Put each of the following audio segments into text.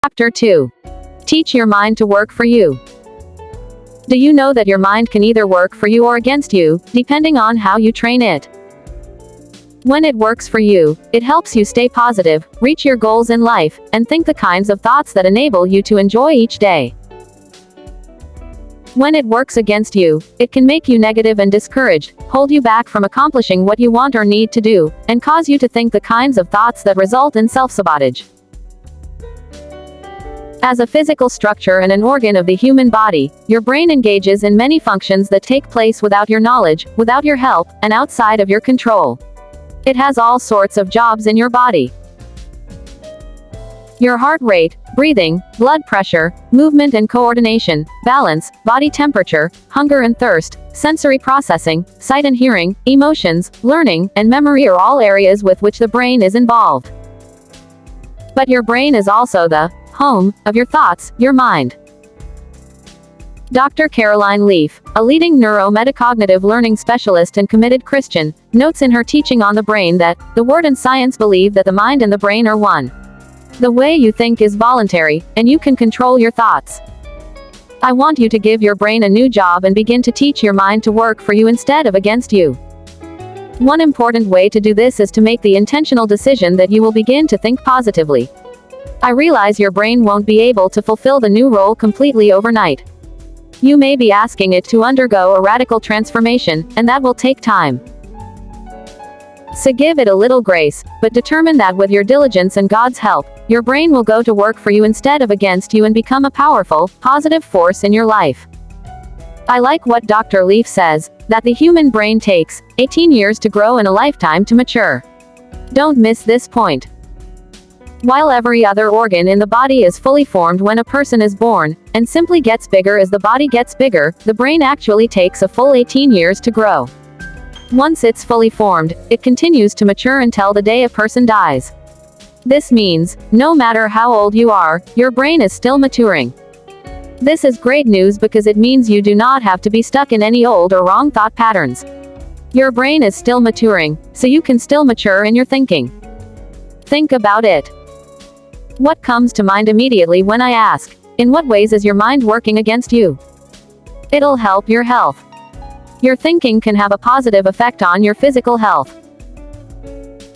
Chapter 2. Teach your mind to work for you. Do you know that your mind can either work for you or against you, depending on how you train it? When it works for you, it helps you stay positive, reach your goals in life, and think the kinds of thoughts that enable you to enjoy each day. When it works against you, it can make you negative and discouraged, hold you back from accomplishing what you want or need to do, and cause you to think the kinds of thoughts that result in self-sabotage. As a physical structure and an organ of the human body, your brain engages in many functions that take place without your knowledge, without your help, and outside of your control. It has all sorts of jobs in your body. Your heart rate, breathing, blood pressure, movement and coordination, balance, body temperature, hunger and thirst, sensory processing, sight and hearing, emotions, learning, and memory are all areas with which the brain is involved. But your brain is also the home of your thoughts, your mind. Dr. Caroline Leaf, a leading neuro-metacognitive learning specialist and committed Christian, notes in her teaching on the brain that the Word and science believe that the mind and the brain are one. The way you think is voluntary, and you can control your thoughts. I want you to give your brain a new job and begin to teach your mind to work for you instead of against you. One important way to do this is to make the intentional decision that you will begin to think positively. I realize your brain won't be able to fulfill the new role completely overnight. You may be asking it to undergo a radical transformation, and that will take time. So give it a little grace, but determine that with your diligence and God's help, your brain will go to work for you instead of against you and become a powerful, positive force in your life. I like what Dr. Leaf says, that the human brain takes 18 years to grow and a lifetime to mature. Don't miss this point. While every other organ in the body is fully formed when a person is born, and simply gets bigger as the body gets bigger, the brain actually takes a full 18 years to grow. Once it's fully formed, it continues to mature until the day a person dies. This means, no matter how old you are, your brain is still maturing. This is great news because it means you do not have to be stuck in any old or wrong thought patterns. Your brain is still maturing, so you can still mature in your thinking. Think about it. What comes to mind immediately when I ask, in what ways is your mind working against you? It'll help your health. Your thinking can have a positive effect on your physical health.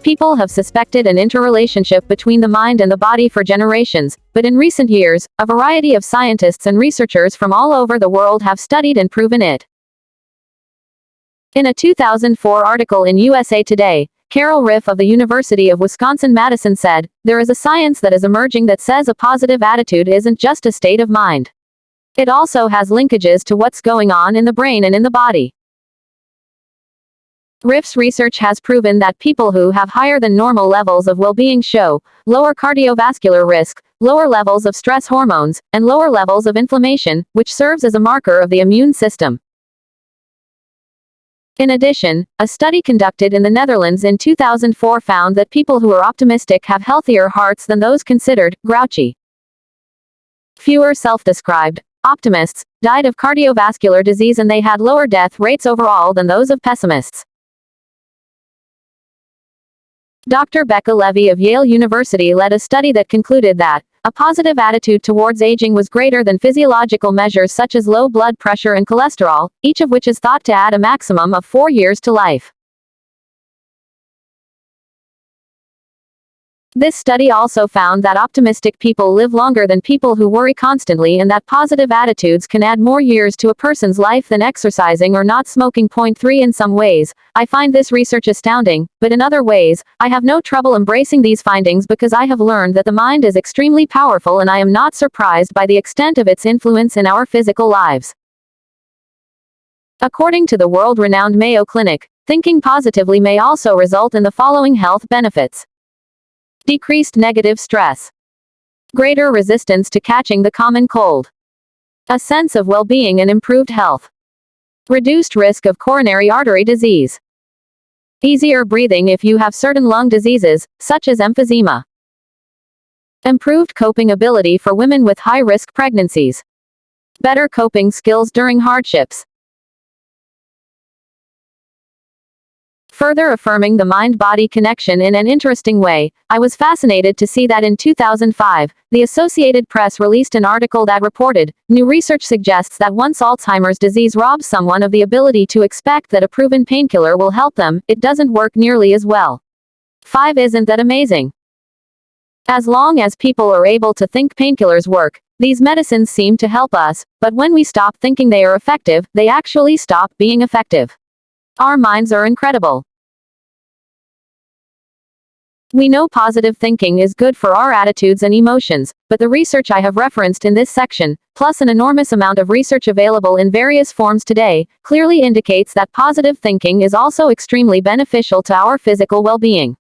People have suspected an interrelationship between the mind and the body for generations, but in recent years, a variety of scientists and researchers from all over the world have studied and proven it. In a 2004 article in USA Today, Carol Riff of the University of Wisconsin-Madison said, "There is a science that is emerging that says a positive attitude isn't just a state of mind. It also has linkages to what's going on in the brain and in the body." Riff's research has proven that people who have higher than normal levels of well-being show lower cardiovascular risk, lower levels of stress hormones, and lower levels of inflammation, which serves as a marker of the immune system. In addition, a study conducted in the Netherlands in 2004 found that people who are optimistic have healthier hearts than those considered grouchy. Fewer self-described optimists died of cardiovascular disease, and they had lower death rates overall than those of pessimists. Dr. Becca Levy of Yale University led a study that concluded that a positive attitude towards aging was greater than physiological measures such as low blood pressure and cholesterol, each of which is thought to add a maximum of 4 years to life. This study also found that optimistic people live longer than people who worry constantly, and that positive attitudes can add more years to a person's life than exercising or not smoking. Point 3. In some ways, I find this research astounding, but in other ways, I have no trouble embracing these findings because I have learned that the mind is extremely powerful, and I am not surprised by the extent of its influence in our physical lives. According to the world-renowned Mayo Clinic, thinking positively may also result in the following health benefits: decreased negative stress, greater resistance to catching the common cold, a sense of well-being and improved health, reduced risk of coronary artery disease, easier breathing if you have certain lung diseases, such as emphysema, improved coping ability for women with high-risk pregnancies, better coping skills during hardships. Further affirming the mind-body connection in an interesting way, I was fascinated to see that in 2005, the Associated Press released an article that reported, new research suggests that once Alzheimer's disease robs someone of the ability to expect that a proven painkiller will help them, it doesn't work nearly as well. 5. Isn't that amazing? As long as people are able to think painkillers work, these medicines seem to help us, but when we stop thinking they are effective, they actually stop being effective. Our minds are incredible. We know positive thinking is good for our attitudes and emotions, but the research I have referenced in this section, plus an enormous amount of research available in various forms today, clearly indicates that positive thinking is also extremely beneficial to our physical well-being.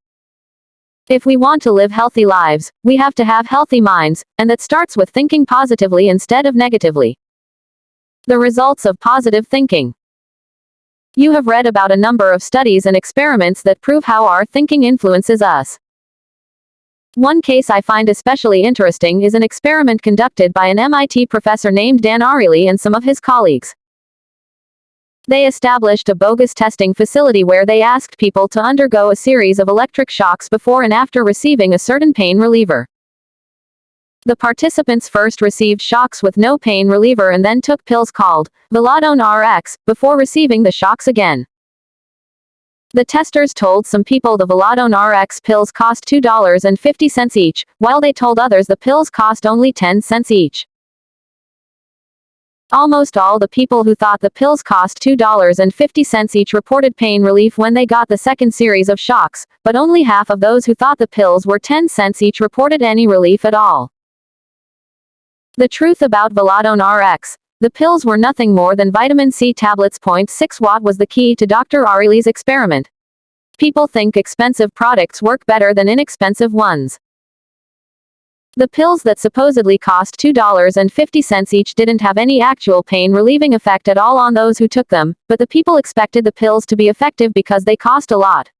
If we want to live healthy lives, we have to have healthy minds, and that starts with thinking positively instead of negatively. The results of positive thinking. You have read about a number of studies and experiments that prove how our thinking influences us. One case I find especially interesting is an experiment conducted by an MIT professor named Dan Ariely and some of his colleagues. They established a bogus testing facility where they asked people to undergo a series of electric shocks before and after receiving a certain pain reliever. The participants first received shocks with no pain reliever and then took pills called Veladone RX before receiving the shocks again. The testers told some people the Veladone RX pills cost $2.50 each, while they told others the pills cost only 10 cents each. Almost all the people who thought the pills cost $2.50 each reported pain relief when they got the second series of shocks, but only half of those who thought the pills were 10 cents each reported any relief at all. The truth about Veladone RX. The pills were nothing more than vitamin C tablets. 0.6 watt was the key to Dr. Ariely's experiment. People think expensive products work better than inexpensive ones. The pills that supposedly cost $2.50 each didn't have any actual pain-relieving effect at all on those who took them, but the people expected the pills to be effective because they cost a lot.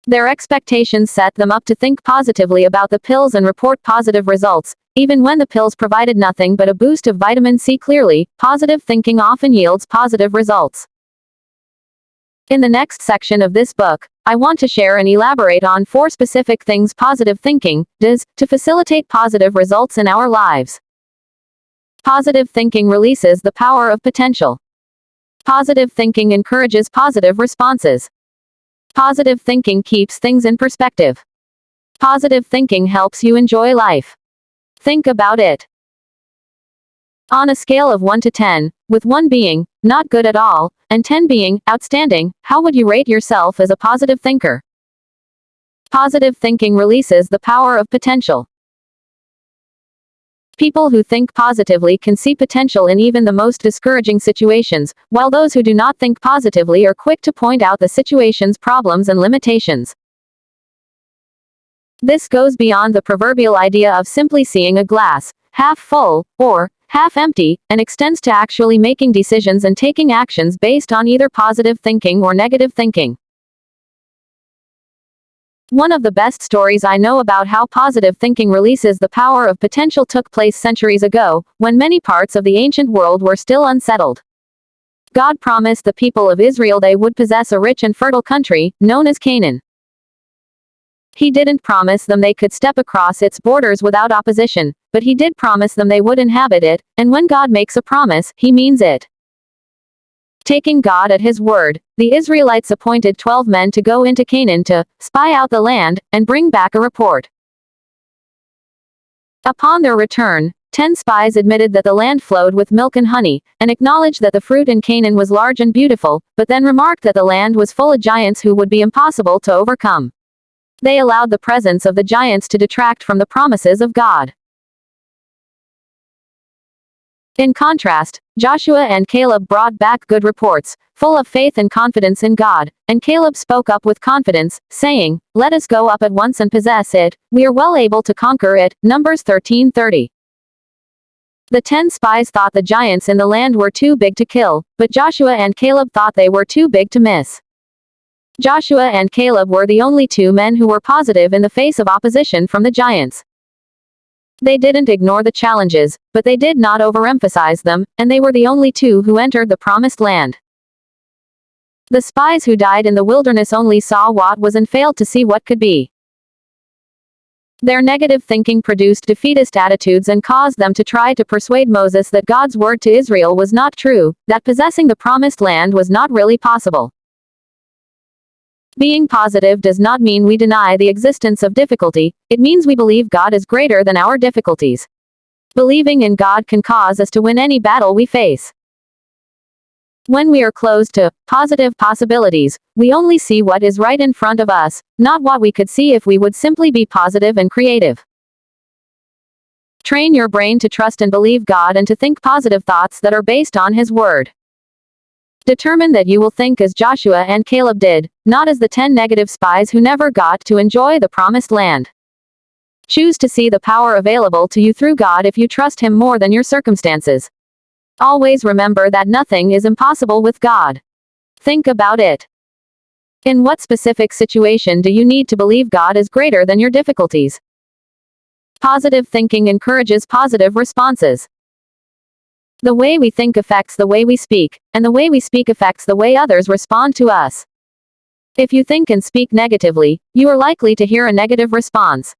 Their expectations set them up to think positively about the pills and report positive results, even when the pills provided nothing but a boost of vitamin C. Clearly, positive thinking often yields positive results. In the next section of this book, I want to share and elaborate on 4 specific things positive thinking does to facilitate positive results in our lives. Positive thinking releases the power of potential. Positive thinking encourages positive responses. Positive thinking keeps things in perspective. Positive thinking helps you enjoy life. Think about it. On a scale of 1 to 10, with 1 being not good at all, and 10 being outstanding, how would you rate yourself as a positive thinker? Positive thinking releases the power of potential. People who think positively can see potential in even the most discouraging situations, while those who do not think positively are quick to point out the situation's problems and limitations. This goes beyond the proverbial idea of simply seeing a glass half full or half empty, and extends to actually making decisions and taking actions based on either positive thinking or negative thinking. One of the best stories I know about how positive thinking releases the power of potential took place centuries ago, when many parts of the ancient world were still unsettled. God promised the people of Israel they would possess a rich and fertile country, known as Canaan. He didn't promise them they could step across its borders without opposition, but he did promise them they would inhabit it, and when God makes a promise, he means it. Taking God at his word, the Israelites appointed 12 men to go into Canaan to spy out the land and bring back a report. Upon their return, 10 spies admitted that the land flowed with milk and honey, and acknowledged that the fruit in Canaan was large and beautiful, but then remarked that the land was full of giants who would be impossible to overcome. They allowed the presence of the giants to detract from the promises of God. In contrast, Joshua and Caleb brought back good reports, full of faith and confidence in God, and Caleb spoke up with confidence, saying, "Let us go up at once and possess it, we are well able to conquer it." Numbers 13:30. The 10 spies thought the giants in the land were too big to kill, but Joshua and Caleb thought they were too big to miss. Joshua and Caleb were the only 2 men who were positive in the face of opposition from the giants. They didn't ignore the challenges, but they did not overemphasize them, and they were the only 2 who entered the promised land. The spies who died in the wilderness only saw what was and failed to see what could be. Their negative thinking produced defeatist attitudes and caused them to try to persuade Moses that God's word to Israel was not true, that possessing the promised land was not really possible. Being positive does not mean we deny the existence of difficulty, it means we believe God is greater than our difficulties. Believing in God can cause us to win any battle we face. When we are closed to positive possibilities, we only see what is right in front of us, not what we could see if we would simply be positive and creative. Train your brain to trust and believe God and to think positive thoughts that are based on His Word. Determine that you will think as Joshua and Caleb did, not as the 10 negative spies who never got to enjoy the promised land. Choose to see the power available to you through God if you trust Him more than your circumstances. Always remember that nothing is impossible with God. Think about it. In what specific situation do you need to believe God is greater than your difficulties? Positive thinking encourages positive responses. The way we think affects the way we speak, and the way we speak affects the way others respond to us. If you think and speak negatively, you are likely to hear a negative response.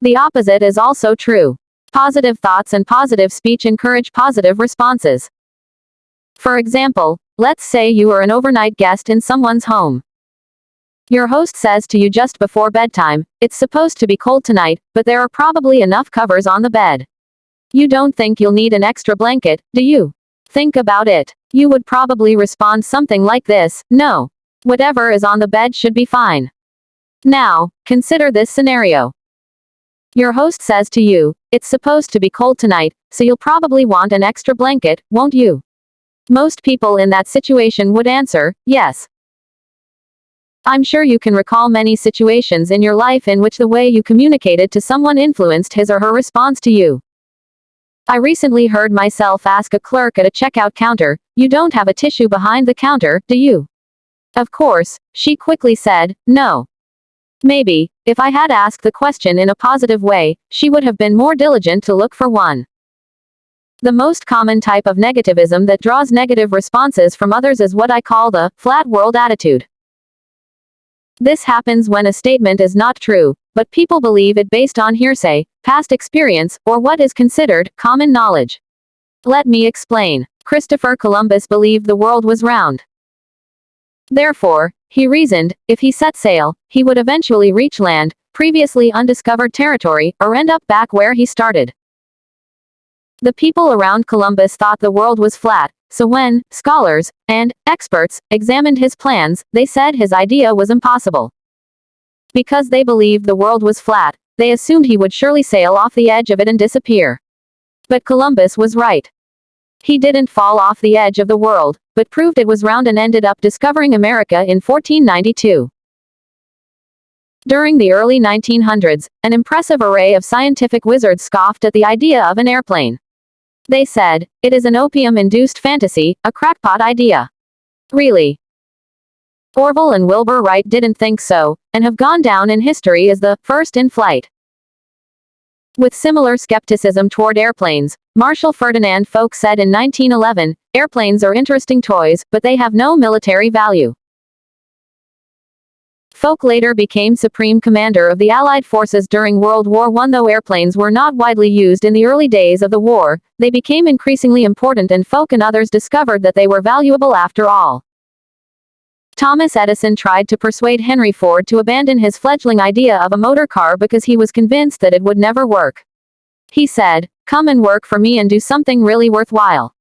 The opposite is also true. Positive thoughts and positive speech encourage positive responses. For example, let's say you are an overnight guest in someone's home. Your host says to you just before bedtime, "It's supposed to be cold tonight, but there are probably enough covers on the bed." You don't think you'll need an extra blanket, do you? Think about it. You would probably respond something like this: "No. Whatever is on the bed should be fine." Now, consider this scenario. Your host says to you, "It's supposed to be cold tonight, so you'll probably want an extra blanket, won't you?" Most people in that situation would answer, yes. I'm sure you can recall many situations in your life in which the way you communicated to someone influenced his or her response to you. I recently heard myself ask a clerk at a checkout counter, "You don't have a tissue behind the counter, do you?" Of course, she quickly said, "No." Maybe, if I had asked the question in a positive way, she would have been more diligent to look for one. The most common type of negativism that draws negative responses from others is what I call the flat world attitude. This happens when a statement is not true, but people believe it based on hearsay, past experience, or what is considered common knowledge. Let me explain. Christopher Columbus believed the world was round. Therefore, he reasoned, if he set sail, he would eventually reach land, previously undiscovered territory, or end up back where he started. The people around Columbus thought the world was flat, so when scholars and experts examined his plans, they said his idea was impossible. Because they believed the world was flat, they assumed he would surely sail off the edge of it and disappear. But Columbus was right. He didn't fall off the edge of the world, but proved it was round and ended up discovering America in 1492. During the early 1900s, an impressive array of scientific wizards scoffed at the idea of an airplane. They said, "It is an opium-induced fantasy, a crackpot idea." Really? Orville and Wilbur Wright didn't think so, and have gone down in history as the first in flight. With similar skepticism toward airplanes, Marshal Ferdinand Foch said in 1911, "Airplanes are interesting toys, but they have no military value." Foch later became Supreme Commander of the Allied forces during World War I. Though airplanes were not widely used in the early days of the war, they became increasingly important, and Foch and others discovered that they were valuable after all. Thomas Edison tried to persuade Henry Ford to abandon his fledgling idea of a motor car because he was convinced that it would never work. He said, "Come and work for me and do something really worthwhile."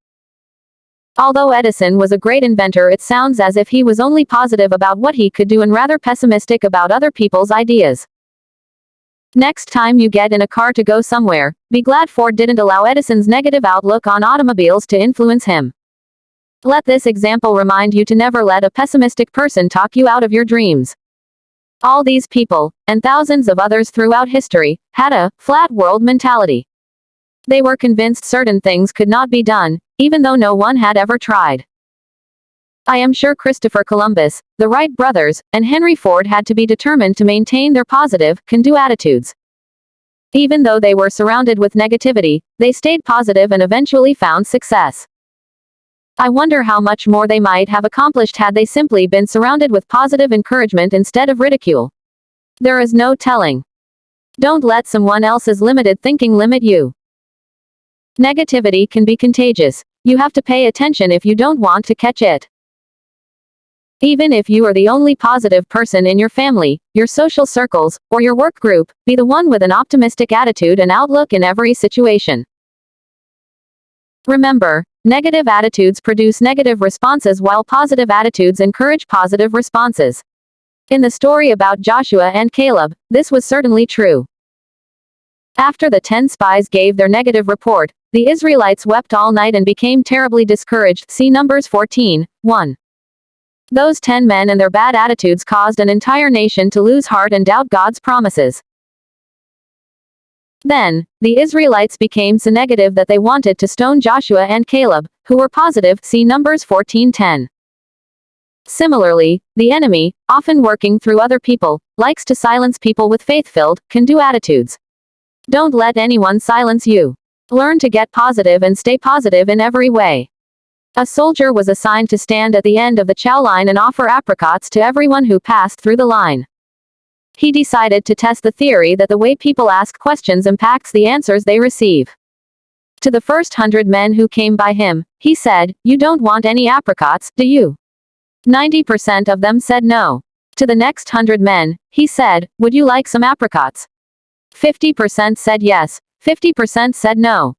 Although Edison was a great inventor, it sounds as if he was only positive about what he could do and rather pessimistic about other people's ideas. Next time you get in a car to go somewhere, be glad Ford didn't allow Edison's negative outlook on automobiles to influence him. Let this example remind you to never let a pessimistic person talk you out of your dreams. All these people, and thousands of others throughout history, had a flat world mentality. They were convinced certain things could not be done, even though no one had ever tried. I am sure Christopher Columbus, the Wright brothers, and Henry Ford had to be determined to maintain their positive, can-do attitudes. Even though they were surrounded with negativity, they stayed positive and eventually found success. I wonder how much more they might have accomplished had they simply been surrounded with positive encouragement instead of ridicule. There is no telling. Don't let someone else's limited thinking limit you. Negativity can be contagious. You have to pay attention if you don't want to catch it. Even if you are the only positive person in your family, your social circles, or your work group, be the one with an optimistic attitude and outlook in every situation. Remember, negative attitudes produce negative responses while positive attitudes encourage positive responses. In the story about Joshua and Caleb, this was certainly true. After the 10 spies gave their negative report, the Israelites wept all night and became terribly discouraged. See Numbers 14:1. Those 10 men and their bad attitudes caused an entire nation to lose heart and doubt God's promises. Then, the Israelites became so negative that they wanted to stone Joshua and Caleb, who were positive. See Numbers 14:10. Similarly, the enemy, often working through other people, likes to silence people with faith-filled, can-do attitudes. Don't let anyone silence you. Learn to get positive and stay positive in every way. A soldier was assigned to stand at the end of the chow line and offer apricots to everyone who passed through the line. He decided to test the theory that the way people ask questions impacts the answers they receive. To the first 100 men who came by him, he said, "You don't want any apricots, do you?" 90% of them said no. To the next 100 men, he said, "Would you like some apricots?" 50% said yes, 50% said no.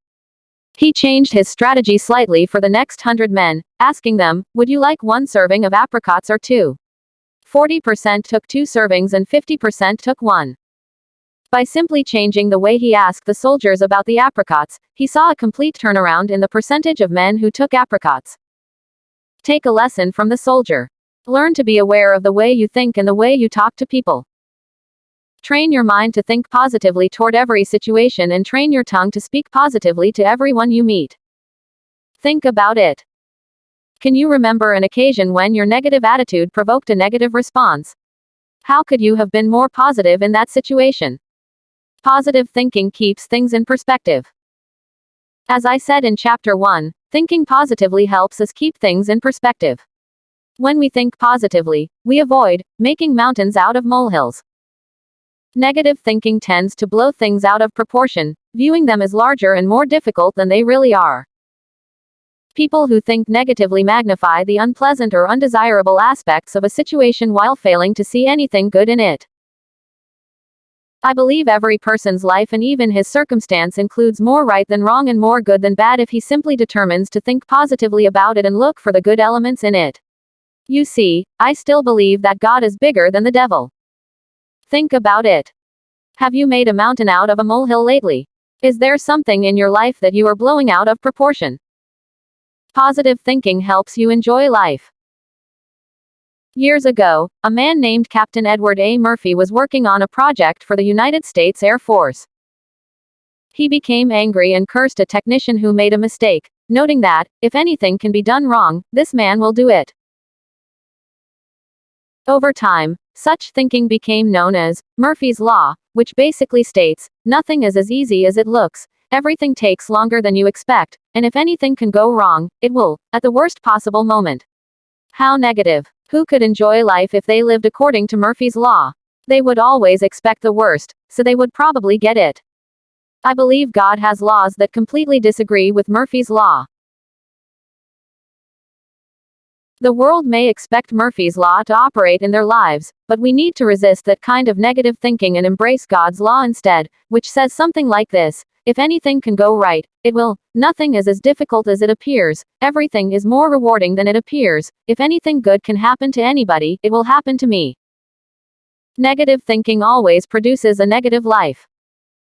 He changed his strategy slightly for the next 100 men, asking them, "Would you like 1 serving of apricots or 2? 40% took 2 servings and 50% took 1. By simply changing the way he asked the soldiers about the apricots, he saw a complete turnaround in the percentage of men who took apricots. Take a lesson from the soldier. Learn to be aware of the way you think and the way you talk to people. Train your mind to think positively toward every situation and train your tongue to speak positively to everyone you meet. Think about it. Can you remember an occasion when your negative attitude provoked a negative response? How could you have been more positive in that situation? Positive thinking keeps things in perspective. As I said in Chapter 1, thinking positively helps us keep things in perspective. When we think positively, we avoid making mountains out of molehills. Negative thinking tends to blow things out of proportion, viewing them as larger and more difficult than they really are. People who think negatively magnify the unpleasant or undesirable aspects of a situation while failing to see anything good in it. I believe every person's life and even his circumstance includes more right than wrong and more good than bad if he simply determines to think positively about it and look for the good elements in it. You see, I still believe that God is bigger than the devil. Think about it. Have you made a mountain out of a molehill lately? Is there something in your life that you are blowing out of proportion? Positive thinking helps you enjoy life. Years ago, a man named Captain Edward A. Murphy was working on a project for the United States Air Force. He became angry and cursed a technician who made a mistake, noting that, if anything can be done wrong, this man will do it. Over time, such thinking became known as Murphy's Law, which basically states, nothing is as easy as it looks, everything takes longer than you expect, and if anything can go wrong, it will, at the worst possible moment. How negative. Who could enjoy life if they lived according to Murphy's Law? They would always expect the worst, so they would probably get it. I believe God has laws that completely disagree with Murphy's Law. The world may expect Murphy's Law to operate in their lives, but we need to resist that kind of negative thinking and embrace God's law instead, which says something like this: if anything can go right, it will. Nothing is as difficult as it appears. Everything is more rewarding than it appears. If anything good can happen to anybody, it will happen to me. Negative thinking always produces a negative life.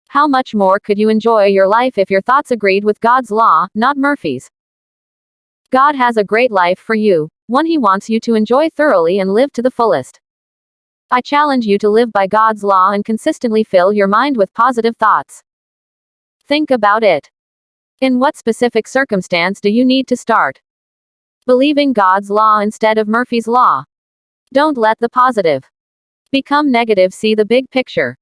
How much more could you enjoy your life if your thoughts agreed with God's law, not Murphy's? God has a great life for you, one He wants you to enjoy thoroughly and live to the fullest. I challenge you to live by God's law and consistently fill your mind with positive thoughts. Think about it. In what specific circumstance do you need to start believing God's law instead of Murphy's Law? Don't let the positive become negative. See the big picture.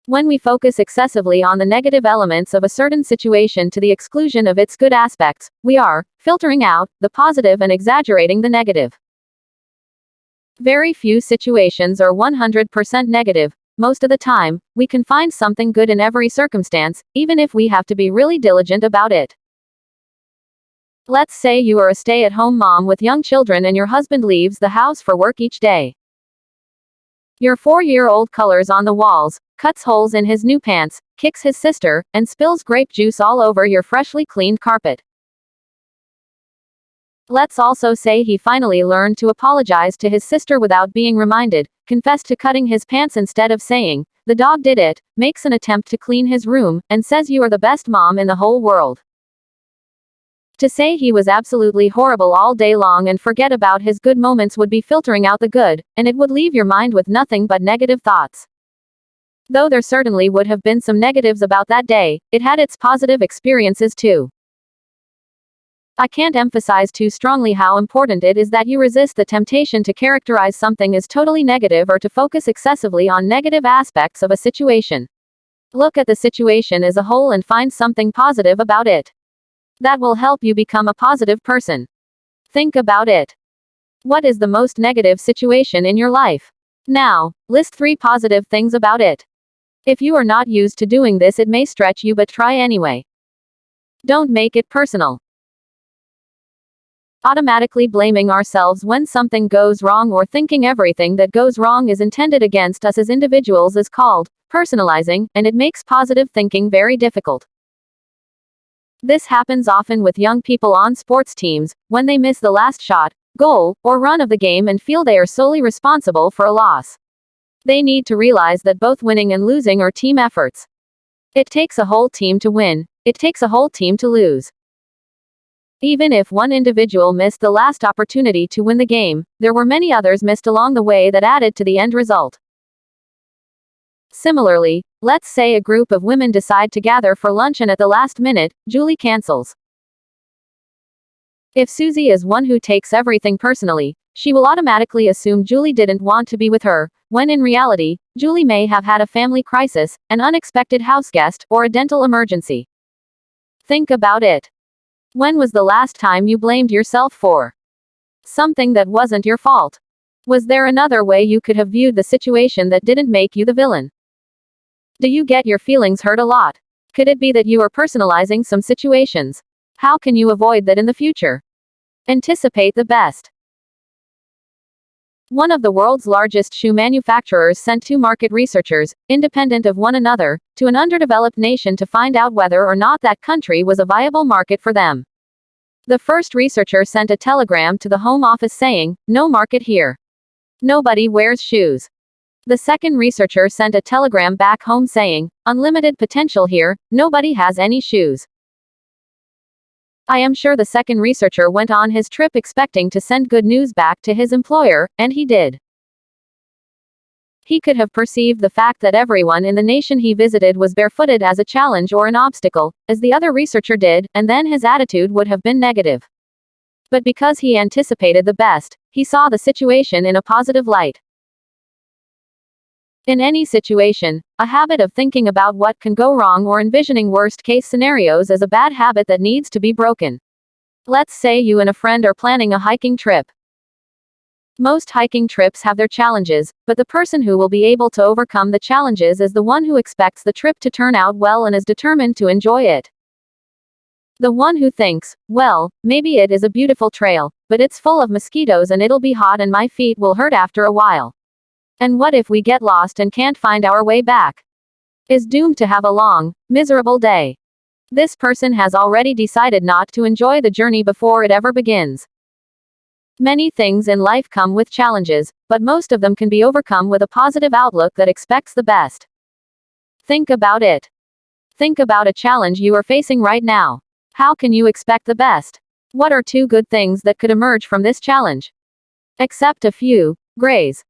When we focus excessively on the negative elements of a certain situation to the exclusion of its good aspects, we are filtering out the positive and exaggerating the negative. Very few situations are 100% negative. Most of the time, we can find something good in every circumstance, even if we have to be really diligent about it. Let's say you are a stay-at-home mom with young children and your husband leaves the house for work each day. Your 4-year-old colors on the walls, cuts holes in his new pants, kicks his sister, and spills grape juice all over your freshly cleaned carpet. Let's also say he finally learned to apologize to his sister without being reminded, confessed to cutting his pants instead of saying, "The dog did it," makes an attempt to clean his room, and says you are the best mom in the whole world. To say he was absolutely horrible all day long and forget about his good moments would be filtering out the good, and it would leave your mind with nothing but negative thoughts. Though there certainly would have been some negatives about that day, it had its positive experiences too. I can't emphasize too strongly how important it is that you resist the temptation to characterize something as totally negative or to focus excessively on negative aspects of a situation. Look at the situation as a whole and find something positive about it. That will help you become a positive person. Think about it. What is the most negative situation in your life? Now, list 3 positive things about it. If you are not used to doing this, it may stretch you, but try anyway. Don't make it personal. Automatically blaming ourselves when something goes wrong or thinking everything that goes wrong is intended against us as individuals is called personalizing, and it makes positive thinking very difficult. This happens often with young people on sports teams, when they miss the last shot, goal, or run of the game and feel they are solely responsible for a loss. They need to realize that both winning and losing are team efforts. It takes a whole team to win. It takes a whole team to lose. Even if one individual missed the last opportunity to win the game, there were many others missed along the way that added to the end result. Similarly, let's say a group of women decide to gather for lunch and at the last minute, Julie cancels. If Susie is one who takes everything personally, she will automatically assume Julie didn't want to be with her, when in reality, Julie may have had a family crisis, an unexpected house guest, or a dental emergency. Think about it. When was the last time you blamed yourself for something that wasn't your fault? Was there another way you could have viewed the situation that didn't make you the villain? Do you get your feelings hurt a lot? Could it be that you are personalizing some situations? How can you avoid that in the future? Anticipate the best. One of the world's largest shoe manufacturers sent 2 market researchers, independent of one another, to an underdeveloped nation to find out whether or not that country was a viable market for them. The first researcher sent a telegram to the Home Office saying, "No market here. Nobody wears shoes." The second researcher sent a telegram back home saying, "Unlimited potential here, nobody has any shoes." I am sure the second researcher went on his trip expecting to send good news back to his employer, and he did. He could have perceived the fact that everyone in the nation he visited was barefooted as a challenge or an obstacle, as the other researcher did, and then his attitude would have been negative. But because he anticipated the best, he saw the situation in a positive light. In any situation, a habit of thinking about what can go wrong or envisioning worst-case scenarios is a bad habit that needs to be broken. Let's say you and a friend are planning a hiking trip. Most hiking trips have their challenges, but the person who will be able to overcome the challenges is the one who expects the trip to turn out well and is determined to enjoy it. The one who thinks, well, maybe it is a beautiful trail, but it's full of mosquitoes and it'll be hot and my feet will hurt after a while. And what if we get lost and can't find our way back? Is doomed to have a long, miserable day. This person has already decided not to enjoy the journey before it ever begins. Many things in life come with challenges, but most of them can be overcome with a positive outlook that expects the best. Think about it. Think about a challenge you are facing right now. How can you expect the best? What are 2 good things that could emerge from this challenge? Accept a few grays.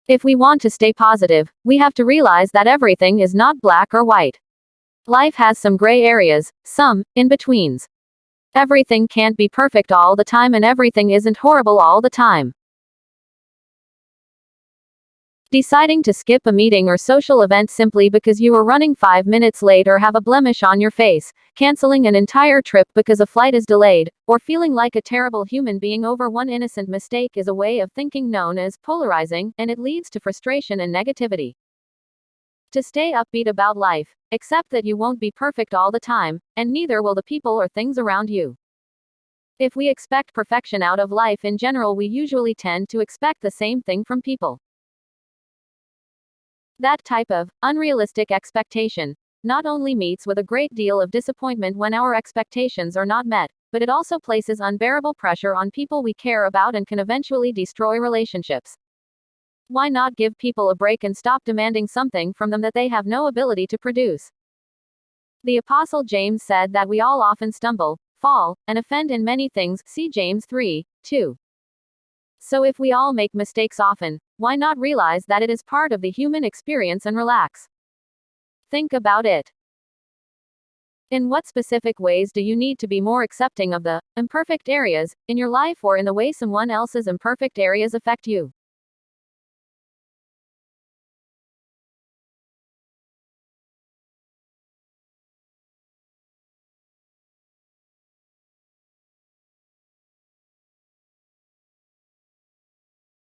If we want to stay positive, we have to realize that everything is not black or white. Life has some gray areas, some in-betweens. Everything can't be perfect all the time and everything isn't horrible all the time. Deciding to skip a meeting or social event simply because you were running 5 minutes late or have a blemish on your face, canceling an entire trip because a flight is delayed, or feeling like a terrible human being over one innocent mistake is a way of thinking known as polarizing, and it leads to frustration and negativity. To stay upbeat about life, accept that you won't be perfect all the time, and neither will the people or things around you. If we expect perfection out of life in general, we usually tend to expect the same thing from people. That type of unrealistic expectation not only meets with a great deal of disappointment when our expectations are not met, but it also places unbearable pressure on people we care about and can eventually destroy relationships. Why not give people a break and stop demanding something from them that they have no ability to produce? The Apostle James said that we all often stumble, fall, and offend in many things. See James 3:2. So if we all make mistakes often, why not realize that it is part of the human experience and relax? Think about it. In what specific ways do you need to be more accepting of the imperfect areas in your life, or in the way someone else's imperfect areas affect you?